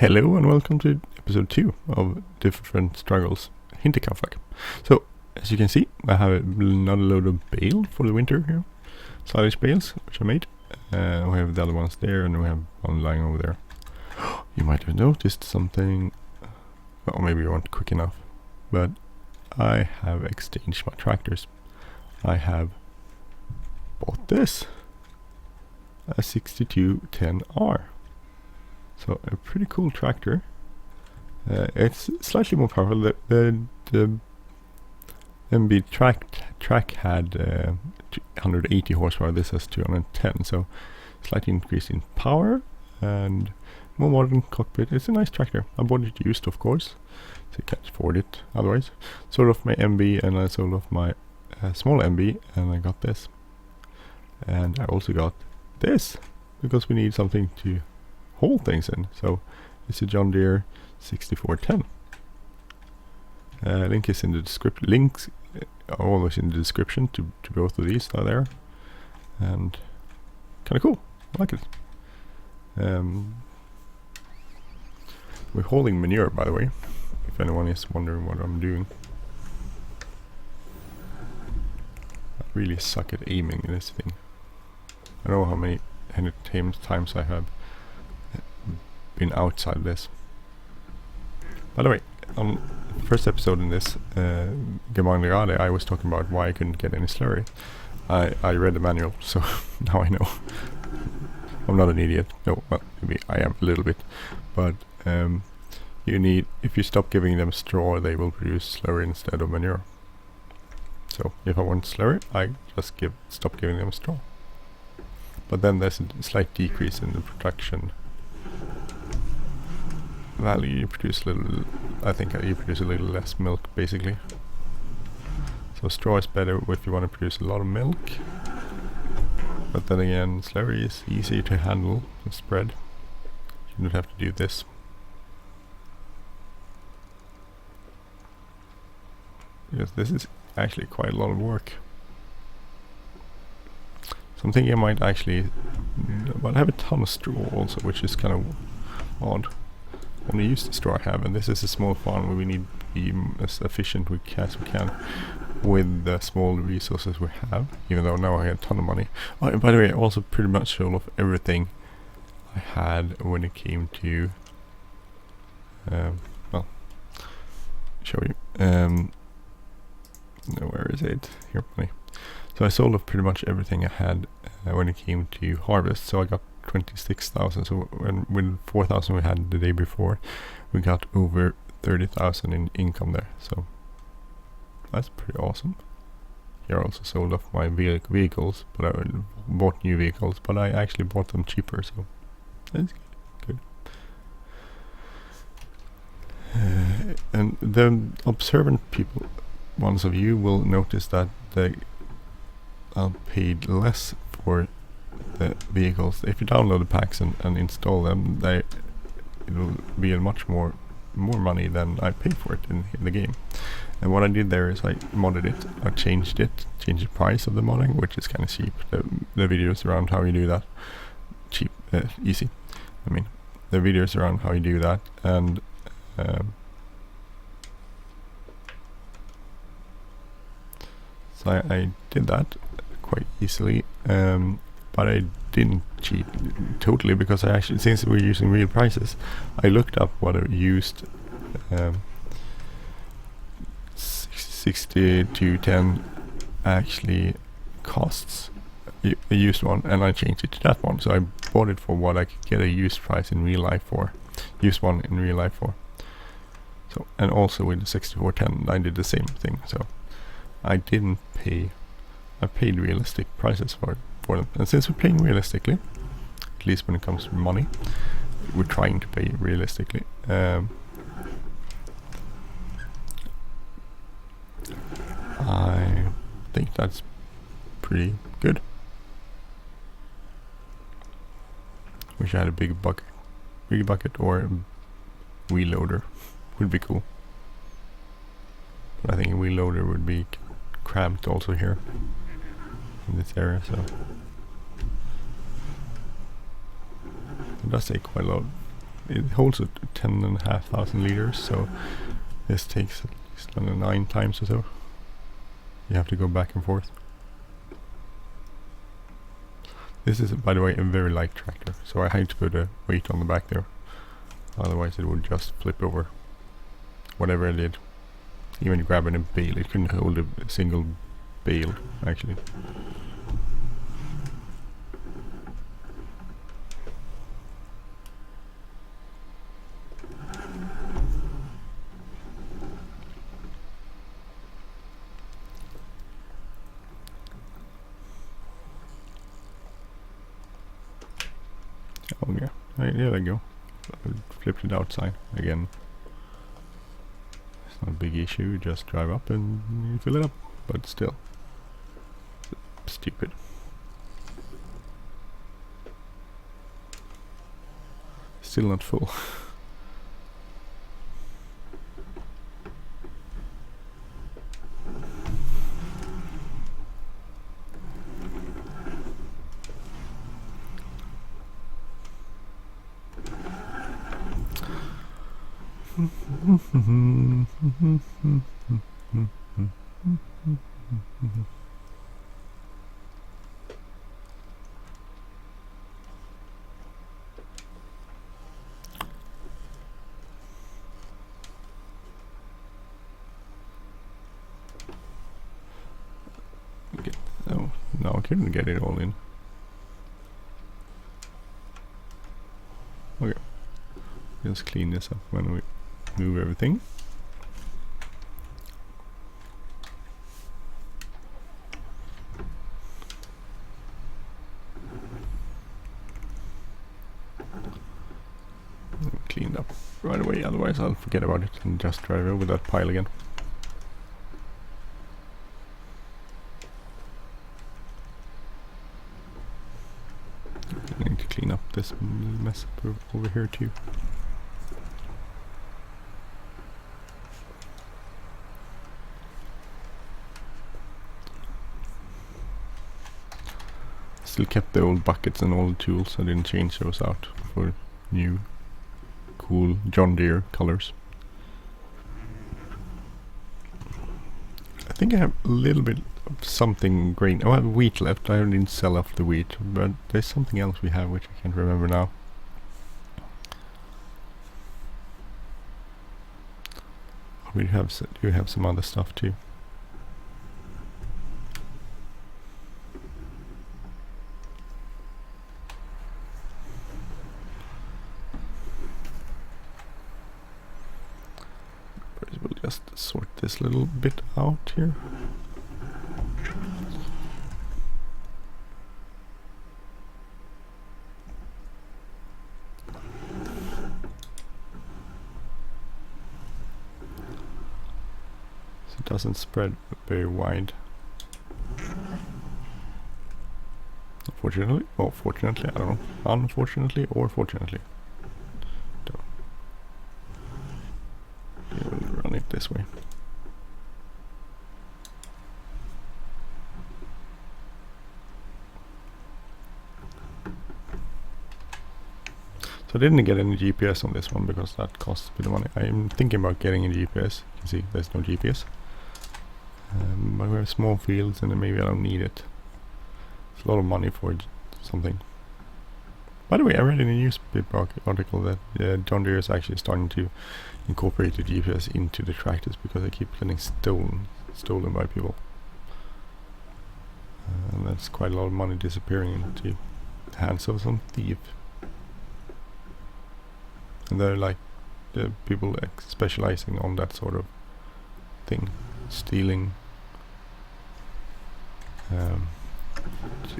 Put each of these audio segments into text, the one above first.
Hello and welcome to episode 2 of Different Struggles Hinterkaifek. So, as you can see, I have another load of bale for the winter here. Silage bales, which I made. We have the other ones there and we have one lying over there. You might have noticed something, or maybe you weren't quick enough, but I have exchanged my tractors. I have bought this, a 6210R. So a pretty cool tractor. It's slightly more powerful. The MB Trac had 180 horsepower. This has 210, so slightly increase in power and more modern cockpit. It's a nice tractor. I bought it used, of course, so you can't afford it otherwise. Sold off my MB and I sold off my small MB, and I got this. And I also got this because we need something to haul things in. So it's a John Deere 6410. Link is in the description. Links are always in the description to both of these are there, and kind of cool. I like it. We're hauling manure, by the way, if anyone is wondering what I'm doing. I really suck at aiming in this thing. I don't know how many times I have been outside this. By the way, on the first episode in this Gemeinde Rade, I was talking about why I couldn't get any slurry. I read the manual, so now I know. I'm not an idiot. No, well, maybe I am a little bit, but you need, if you stop giving them straw, they will produce slurry instead of manure. So if I want slurry, I just stop giving them straw. But then there's a slight decrease in the production value. You produce a little, I think you produce a little less milk basically. So straw is better if you want to produce a lot of milk. But then again, slurry is easier to handle and spread. You don't have to do this. Because this is actually quite a lot of work. So I'm thinking I might actually, but I have a ton of straw also, which is kind of odd. Only use the straw I have, and this is a small farm where we need to be as efficient as we can with the small resources we have, even though now I have a ton of money. Oh, and by the way, I also pretty much sold off everything I had when it came to well, show you. No, where is it? Here, money. So I sold off pretty much everything I had when it came to harvest. So I got 26,000. So with 4,000 we had the day before, we got over 30,000 in income there. So that's pretty awesome. Here I also sold off my vehicles, but I bought new vehicles, but I actually bought them cheaper. So that's good. And the observant people, ones of you, will notice that they paid less for the vehicles. If you download the packs and install them, it will be a much more money than I paid for it in the game. And what I did there is I modded it. I changed the price of the modding, which is kind of cheap. The videos around how you do that, easy. I mean, the videos around how you do that, and so I did that quite easily, but I didn't cheat totally, because I actually, since we're using real prices, I looked up what a used 6210 actually costs, a used one, and I changed it to that one. So I bought it for what I could get a used price in real life for, used one in real life for. So, and also with the 6410 I did the same thing. So I didn't pay, I paid realistic prices for them. And since we're playing realistically, at least when it comes to money, we're trying to pay realistically. I think that's pretty good. Wish I had a big bucket or a wheel loader would be cool. But I think a wheel loader would be cramped also here in this area, so it does take quite a lot it holds 10,500 liters, so this takes at least 9 times or so. You have to go back and forth. This is, by the way, a very light tractor, so I had to put a weight on the back there. Otherwise it would just flip over. Whatever I did. Even grabbing a bale, it couldn't hold a single bale, actually. Oh yeah, there we go. I flipped it outside again. It's not a big issue, you just drive up and you fill it up, but still. Stupid. Still not full. Oh, no, I couldn't get it all in. Okay, just clean this up when we move everything. Cleaned up right away, otherwise I'll forget about it and just drive over that pile again. I need to clean up this mess over here too. Still kept the old buckets and all the tools. I didn't change those out for new cool John Deere colors. I think I have a little bit of something grain. Oh, I have wheat left. I didn't sell off the wheat, but there's something else we have which I can't remember now. We do have some other stuff too. We'll just sort this little bit out here. So it doesn't spread very wide. Unfortunately, or fortunately, I don't know. Unfortunately or fortunately. We'll run it this way. So I didn't get any GPS on this one because that costs a bit of money. I'm thinking about getting a GPS. You can see there's no GPS. But we have small fields and then maybe I don't need it. It's a lot of money for something. By the way, I read in a newspaper article that John Deere is actually starting to incorporate the GPS into the tractors because they keep getting stolen by people. And that's quite a lot of money disappearing into the hands of some thief. And they're like the people specializing on that sort of thing, stealing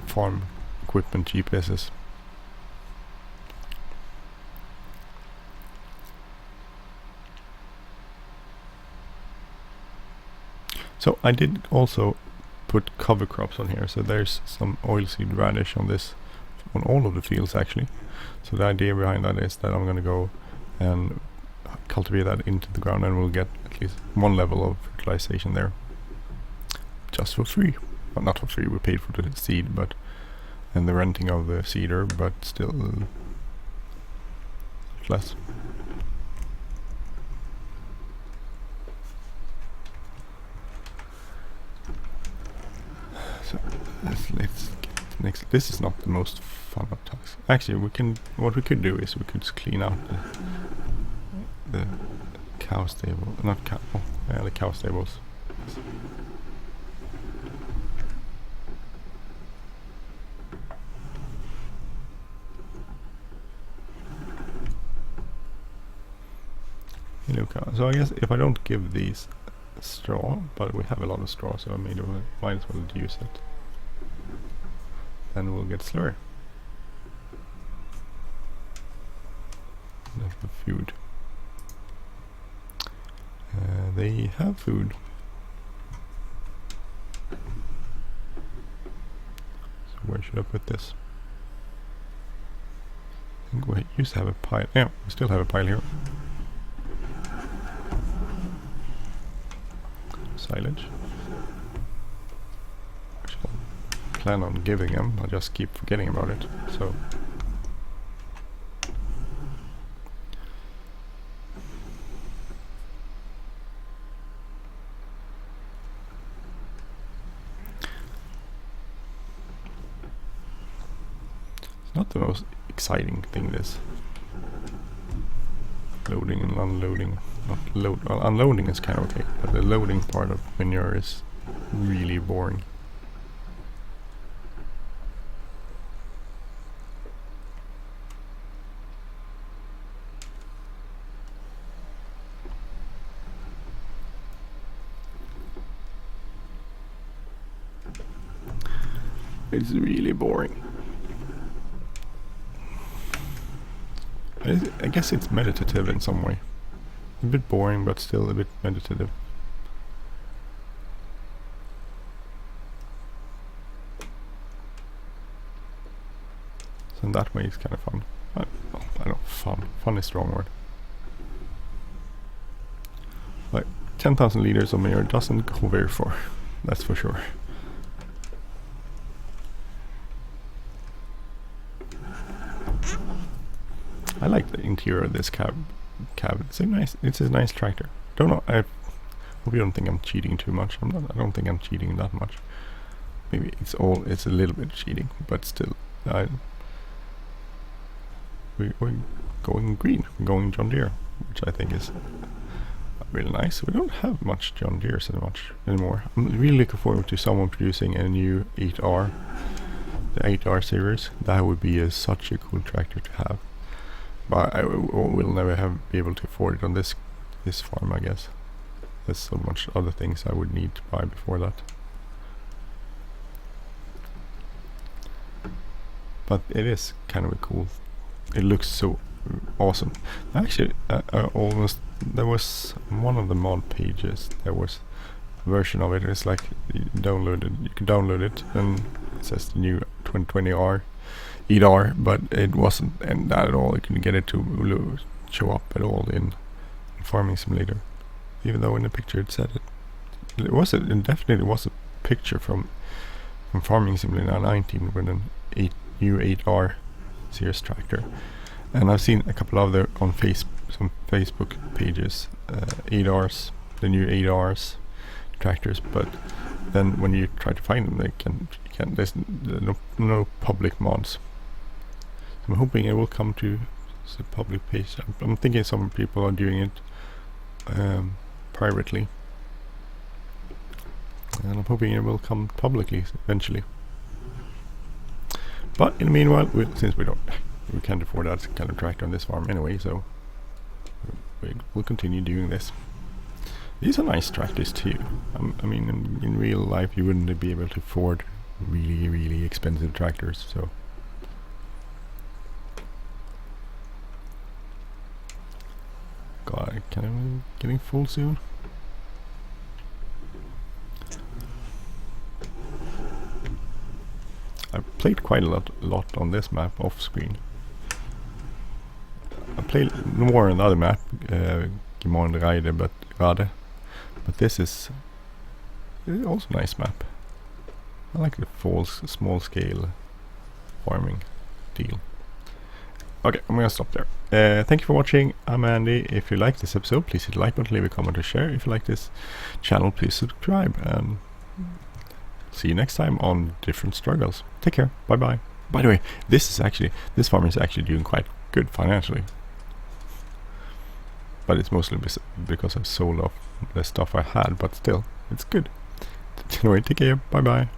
farm equipment GPSs. So I did also put cover crops on here, so there's some oilseed radish on this, on all of the fields actually. So the idea behind that is that I'm going to go and cultivate that into the ground and we'll get at least one level of fertilization there. Just for free. Well, not for free, we paid for the seed, but and the renting of the seeder, but still effortless. So let's get next. This is not the most fun of tasks. Actually, what we could do is we could just clean out the cow stable, not cow, the cow stables. Hello cow. So I guess if I don't give these straw, but we have a lot of straw, so I might as well use it. Then we'll get slurry. That's the food. They have food. So where should I put this? I think we used to have a pile. Yeah, we still have a pile here. Silage. Actually, I plan on giving them. I just keep forgetting about it. So. Not the most exciting thing, this loading and unloading. Well, unloading is kind of okay, but the loading part of manure is really boring. It's really boring. I guess it's meditative in some way. A bit boring, but still a bit meditative. So in that way it's kind of fun. I don't know, fun. Fun is a strong word. Like 10,000 liters of manure doesn't go very far. That's for sure. I like the interior of this cab. It's a nice tractor. Don't know. I hope you don't think I'm cheating too much. I don't think I'm cheating that much. Maybe it's a little bit cheating, but still, we're going green. We're going John Deere, which I think is really nice. We don't have much John Deere so much anymore. I'm really looking forward to someone producing a new 8R, the 8R series. That would be such a cool tractor to have. But I will never be able to afford it on this farm, I guess. There's so much other things I would need to buy before that. But it is kind of a cool. It looks so awesome. Actually, there was one of the mod pages. There was a version of it. It's like you can download it, and it says the new 2020R. EDR, but it wasn't and that at all. You couldn't get it to show up at all in Farming Simulator, even though in the picture it said it. It definitely was a picture from Farming Simulator 19 with an new 8R series tractor, and I've seen a couple of on some Facebook pages, 8Rs, the new 8Rs tractors, but then when you try to find them, there's no public mods. I'm hoping it will come to the public page. I'm thinking some people are doing it privately, and I'm hoping it will come publicly eventually. But in the meanwhile, since we can't afford that kind of tractor on this farm anyway, so we'll continue doing this. These are nice tractors too. I mean, in real life, you wouldn't be able to afford really expensive tractors, so. God, I'm getting full soon. I've played quite a lot on this map off screen. I played more on the other map, Gemeinde Rade, but this is also a nice map. I like the small scale farming deal. Okay, I'm gonna stop there. Thank you for watching. I'm Andy. If you like this episode, please hit the like button, leave a comment, or share. If you like this channel, please subscribe. And see you next time on Different Struggles. Take care. Bye bye. By the way, this farm is actually doing quite good financially, but it's mostly because I've sold off the stuff I had. But still, it's good. Anyway, take care. Bye bye.